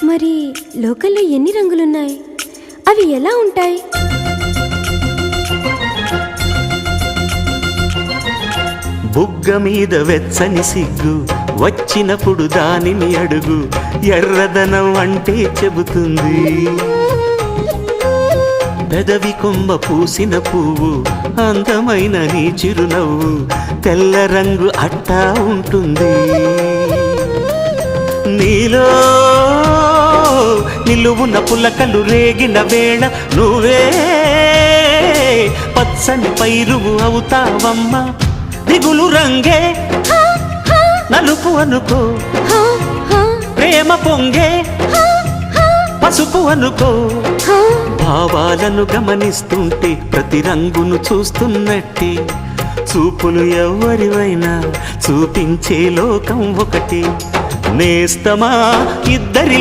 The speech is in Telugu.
మరి లోకంలో ఎన్ని రంగులున్నాయి? అవి ఎలా ఉంటాయి? బుగ్గ మీద వెచ్చని సిగ్గు వచ్చినప్పుడు దానిని అడుగు, ఎర్రదనం అంటే చెబుతుంది. పెదవి కొమ్మ పూసిన పువ్వు అందమైన నీ చిరునవ్వు, తెల్ల రంగు అట్టా ఉంటుంది. నీలో నిలువున పులకలు రేగిన వేళ నువ్వే పచ్చని పైరువు అవుతావమ్మా. దిగులు రంగే నలుపు అనుకో, ప్రేమ పొంగే పసుపు అనుకో. భావాలను గమనిస్తుంటే ప్రతి రంగును చూస్తున్నట్టే, చూపులు ఎవరివైనా చూపించే లోకం ఒకటి. నేస్తమా ఇద్దరి